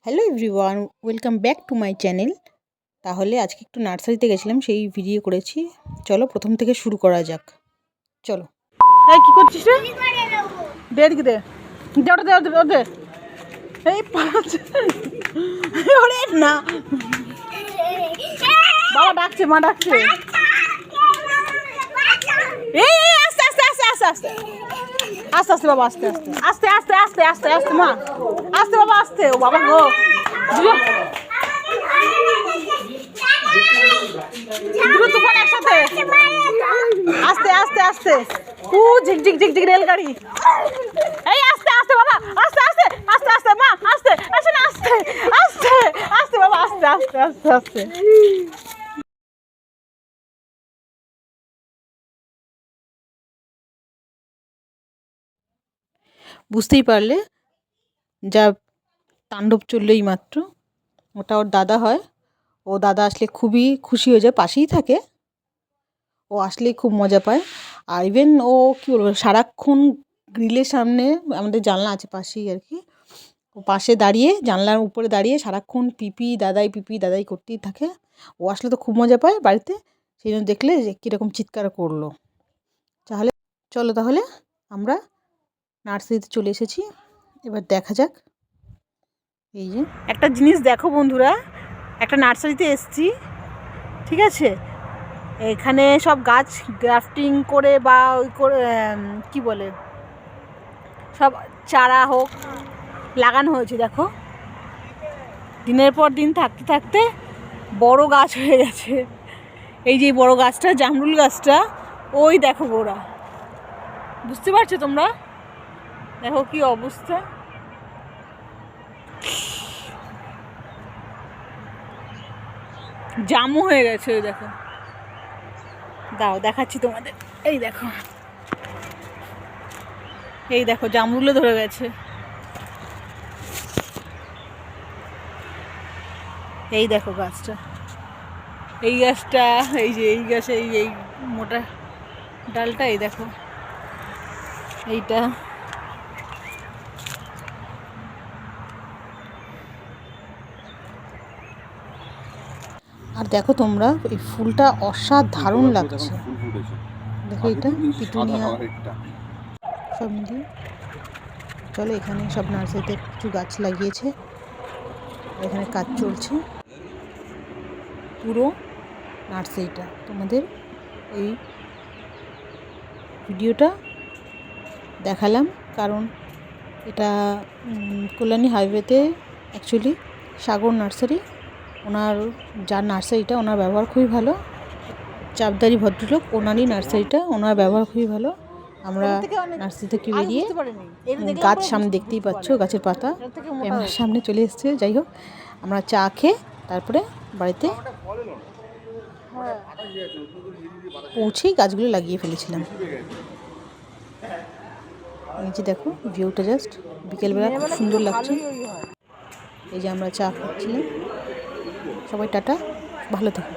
Hello everyone, welcome back to my channel. তাহলে আজকে একটু নার্সারিতে গেছিলাম, সেই ভিডিও করেছি। চলো প্রথম থেকে শুরু করা যাক। চলো। এই কি করছিস রে? দে দিকে দে, দে ওটা, দে ওটা, দে। এই পালাচ্ছে। ওরে না, বাবা ডাকছে, মা ডাকছে। এই আস্তে আস্তে আস্তে আস্তে আস্তে আস্তে আস্তে বাবা, আস্তে আস্তে আস্তে আস্তে আস্তে আস্তে আস্তে মা, আস্তে বাবা, আস্তে। ও বাবা গো, দুটো তুফান একসাথে, আস্তে আস্তে আস্তে। ও ঝিক ঝিক ঝিক ঝিক রেলগাড়ি। এই আস্তে আস্তে বাবা, আস্তে আস্তে আস্তে আস্তে মা, আস্তে আসে না, আস্তে আস্তে আস্তে বাবা, আস্তে আস্তে আস্তে আস্তে। বুঝতেই পারলে যা তাণ্ডব চললেই মাত্র। ওটা ওর দাদা হয়। ও দাদা আসলে খুবই খুশি হয়ে যায়, পাশেই থাকে। ও আসলেই খুব মজা পায়। আর ইভেন ও কী বলবো, সারাক্ষণ গ্রিলের সামনে, আমাদের জানলা আছে পাশেই আর কি, ও পাশে দাঁড়িয়ে, জানলার উপরে দাঁড়িয়ে সারাক্ষণ পিপি দাদাই করতেই থাকে। ও আসলে তো খুব মজা পায় বাড়িতে, সেই জন্য দেখলে যে কীরকম চিৎকার করলো। তাহলে চলো, তাহলে আমরা নার্সারিতে চলে এসেছি, এবার দেখা যাক। এই যে একটা জিনিস দেখো বন্ধুরা, একটা নার্সারিতে এসেছি, ঠিক আছে। এখানে সব গাছ গ্রাফটিং করে বা ওই করে কী বলে, সব চারা হোক লাগানো হয়েছে। দেখো, দিনের পর দিন থাকতে থাকতে বড় গাছ হয়ে গেছে। এই যে বড় গাছটা, জামরুল গাছটা, ওই দেখো গোড়া, বুঝতে পারছো তোমরা? দেখো কি অবস্থা। জামও হয়ে গেছে, ওই দেখো। দাও দেখাচ্ছি তোমাদের। এই দেখো, এই দেখো জামরুলে ধরে গেছে। এই দেখো গাছটা, এই গাছটা, এই যে এই গাছে, এই মোটা ডালটা, এই দেখো এইটা। আর দেখো তোমরা, এই ফুলটা অসাধারণ লাগছে। দেখো এটা পিটুনিয়া সব মিলিয়ে। চলো, এখানে সব নার্সারিতে কিছু গাছ লাগিয়েছে, এখানে কাজ চলছে। পুরো নার্সারিটা তোমাদের এই ভিডিওটা দেখালাম, কারণ এটা কল্যাণী হাইওয়েতে অ্যাকচুয়ালি সাগর নার্সারি। ওনার যার নার্সারিটা, ওনার ব্যবহার খুবই ভালো। চাপদারি ভদ্রলোক, ওনারই নার্সারিটা, ওনার ব্যবহার খুবই ভালো। আমরা নার্সারি থেকে বেরিয়ে গাছ সামনে দেখতেই পাচ্ছ, গাছের পাতা ক্যামেরার সামনে চলে এসছে। যাই হোক, আমরা চা খেয়ে তারপরে বাড়িতে পৌঁছেই গাছগুলো লাগিয়ে ফেলেছিলাম। এই যে দেখো ভিউটা, জাস্ট বিকেলবেলা খুব সুন্দর লাগছে। এই যে আমরা চা খাচ্ছিলাম। সবাই টাটা, ভালো থাকো।